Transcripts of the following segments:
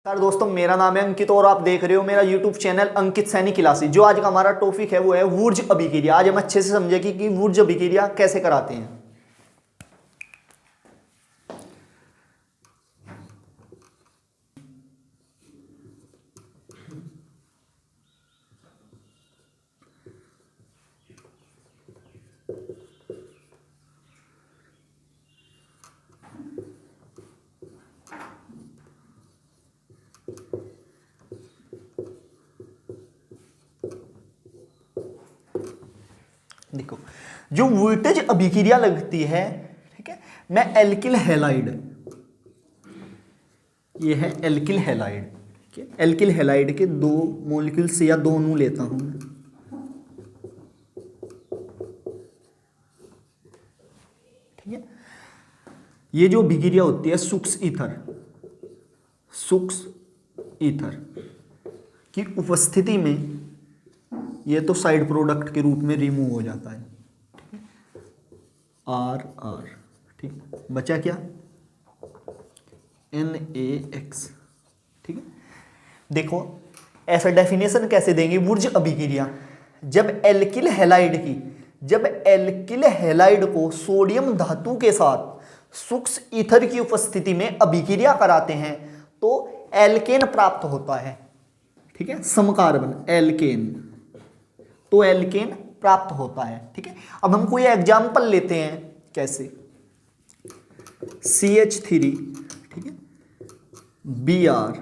Sir दोस्तों, मेरा नाम है अंकित और आप देख रहे हो मेरा YouTube चैनल अंकित सैनी क्लासेस। जो आज का हमारा टॉपिक है वो है वुर्ज अभिक्रिया। आज हम अच्छे से समझेंगे कि वुर्ज अभिक्रिया कैसे कराते हैं। देखो, जो वोल्टेज अभिक्रिया लगती है, ठीक है, मैं एल्किल हैलाइड, ये है एल्किल हैलाइड, ठीक है, एल्किल हैलाइड के दो मॉलिक्यूल्स या दो अणु लेता हूं, ठीक है। ये जो अभिक्रिया होती है सूक्ष्म ईथर की उपस्थिति में ये तो साइड प्रोडक्ट के रूप में रिमूव हो जाता है, ठीक है, आर, ठीक, बचा क्या, NaX, ठीक है। देखो, ऐसा डेफिनेशन कैसे देंगे वुर्ज अभिक्रिया, जब एल्किल हैलाइड को सोडियम धातु के साथ सूक्ष्म ईथर की उपस्थिति में अभिक्रिया कराते हैं तो एल्केन प्राप्त होता है, ठीक है, समकार्बन एल्केन, तो एल्केन प्राप्त होता है, ठीक है। अब हम कोई एग्जाम्पल लेते हैं, कैसे, CH3, ठीक है, Br,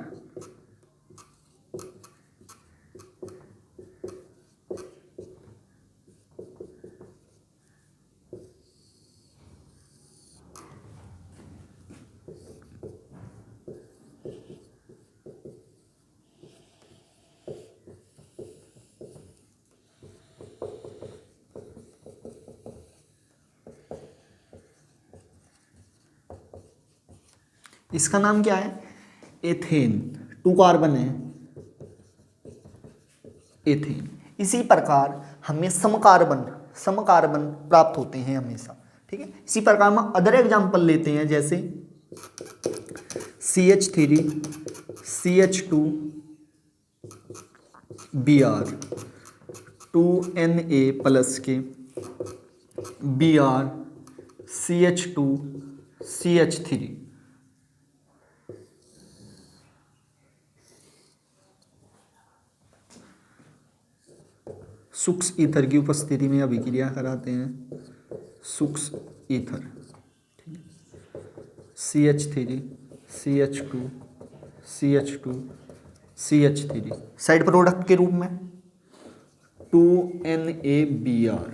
इसका नाम क्या है, एथेन, 2 कार्बन है, एथेन। इसी प्रकार हमें समकार्बन प्राप्त होते हैं हमेशा, ठीक है। इसी प्रकार हम अदर एग्जांपल लेते हैं, जैसे CH3 CH2 Br, 2Na plus के Br CH2 CH3, सूक्ष्म ईथर की उपस्थिति में अभिक्रिया कराते हैं, सूक्ष्म ईथर, ठीक है, CH3 CH2 CH2 CH3 side product के रूप में 2NaBr,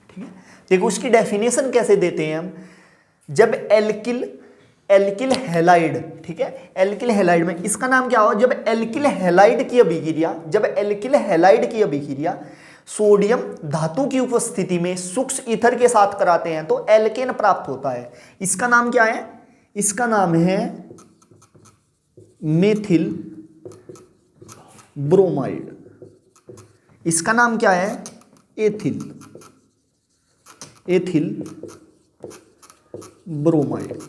ठीक है। देखो, उसकी डेफिनेशन कैसे देते हैं हम, जब एल्किल हैलाइड, ठीक है, एल्किल हैलाइड में इसका नाम क्या हो, जब एल्किल हैलाइड की अभिक्रिया सोडियम धातु की उपस्थिति में सूक्ष्म ईथर के साथ कराते हैं तो एल्केन प्राप्त होता है। इसका नाम क्या है, इसका नाम है मेथिल ब्रोमाइड, इसका नाम क्या है, एथिल ब्रोमाइड,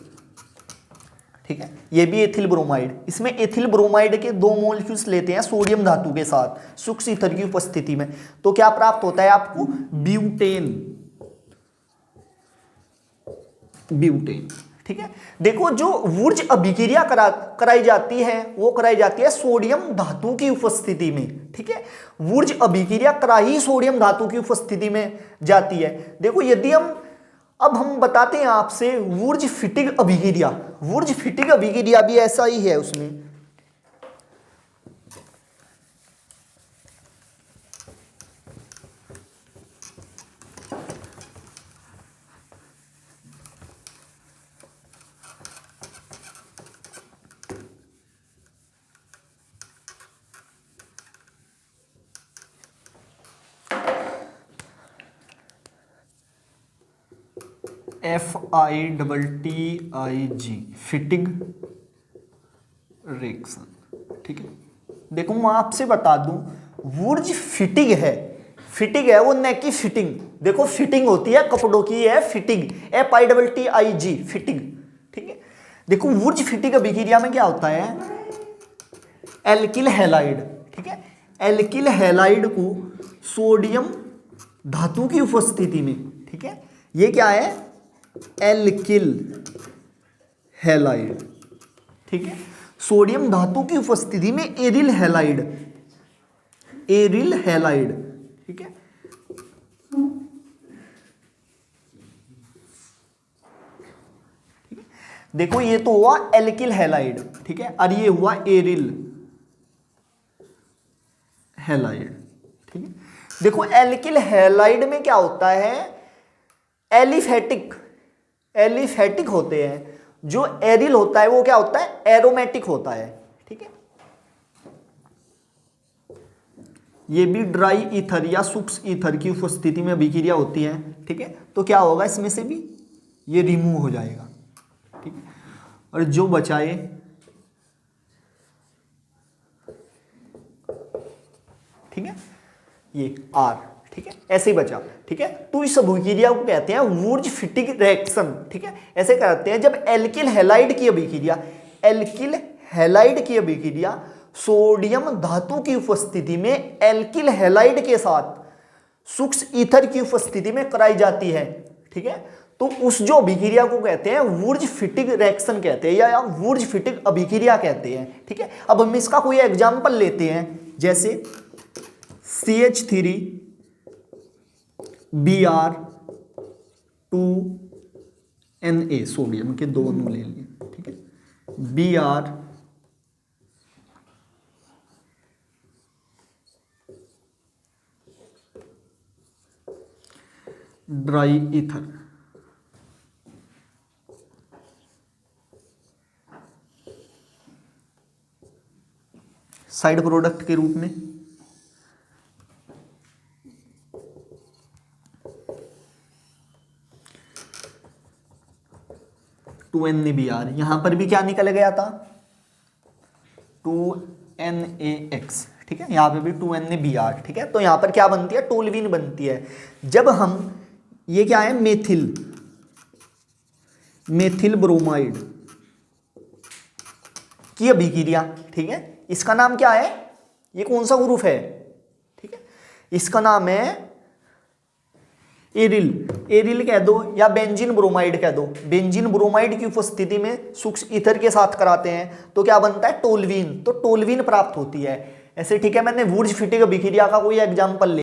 ठीक है, ये भी एथिल ब्रोमाइड। इसमें एथिल ब्रोमाइड के दो मॉलिक्यूल्स लेते हैं सोडियम धातु के साथ सूक्ष्म ईथर की उपस्थिति में, तो क्या प्राप्त होता है आपको, ब्यूटेन, ठीक है। देखो, जो वुर्ज अभिक्रिया कराई जाती है वो कराई जाती है सोडियम धातु की उपस्थिति में, ठीक है, वुर्ज अभिक्रिया कराई सोडियम धातु की उपस्थिति में जाती है। देखो, यदि हम बताते हैं आपसे वुर्ज फिटिंग अभिक्रिया भी ऐसा ही है उसमें, FITTIG फिटिंग रिएक्शन, ठीक है। देखो, मैं आपसे बता दूं, वुर्ज फिटिंग है वो, न कि फिटिंग। देखो, फिटिंग होती है कपड़ों की, है फिटिंग, FITTIG फिटिंग, ठीक है। देखो, वुर्ज फिटिंग अभिक्रिया में क्या होता है, एल्किल हैलाइड, ठीक है, एल्किल हैलाइड को सोडियम धातु की उपस्थिति में, ठीक है, ये क्या है, एल्किल हैलाइड, ठीक है, सोडियम धातु की उपस्थिति में एरिल हैलाइड, एरिल हैलाइड, ठीक है, देखो ये तो हुआ एल्किल हैलाइड, ठीक है, और ये हुआ एरिल हैलाइड, ठीक है। देखो एल्किल हैलाइड में क्या होता है, एलिफेटिक, एलिफेटिक होते हैं, जो एरिल होता है वो क्या होता है, एरोमेटिक होता है, ठीक है। ये भी ड्राई ईथर या सूक्ष्म ईथर की उपस्थिति में अभिक्रिया होती है, ठीक है, तो क्या होगा, इसमें से भी ये रिमूव हो जाएगा, ठीक है, और जो बचाए ठीक है, ये आर, ठीक है, ऐसे ही बचा, ठीक है। तो इस अभिक्रिया को कहते हैं वुर्ज-फिटिग रिएक्शन, ठीक है, ऐसे कहते हैं जब एल्किल हैलाइड की अभिक्रिया, एल्किल हैलाइड की अभिक्रिया सोडियम धातु की उपस्थिति में एल्किल हैलाइड के साथ सूक्ष्म ईथर की उपस्थिति में कराई जाती है, ठीक है, तो उस जो अभिक्रिया को कहते हैं वुर्ज-फिटिग रिएक्शन कहते हैं या वुर्ज-फिटिग अभिक्रिया कहते हैं, ठीक है। अब हम इसका कोई एग्जांपल लेते हैं, जैसे CH3 Br2Na, सोडियम के दो अणु ले लिए, ठीक है, Br dry ether, side product के रूप में 2NaBr, यहां पर भी क्या निकल गया था, 2NaX, ठीक है, यहां पे भी 2NaBr, ठीक है, तो यहां पर क्या बनती है, टोल्यूइन बनती है। जब हम ये क्या है, मेथिल, मेथिल ब्रोमाइड की अभिक्रिया, ठीक है, इसका नाम क्या है, ये कौन सा ग्रुप है, ठीक है, इसका नाम है एरिल, एरिल कह दो या बेंजीन ब्रोमाइड कह दो, बेंजीन ब्रोमाइड की उपस्थिति में सूक्ष्म ईथर के साथ कराते हैं तो क्या बनता है, टोल्यूइन, तो टोल्यूइन प्राप्त होती है ऐसे, ठीक है। मैंने वुर्ज-फिटिग अभिक्रिया का कोई एग्जांपल ले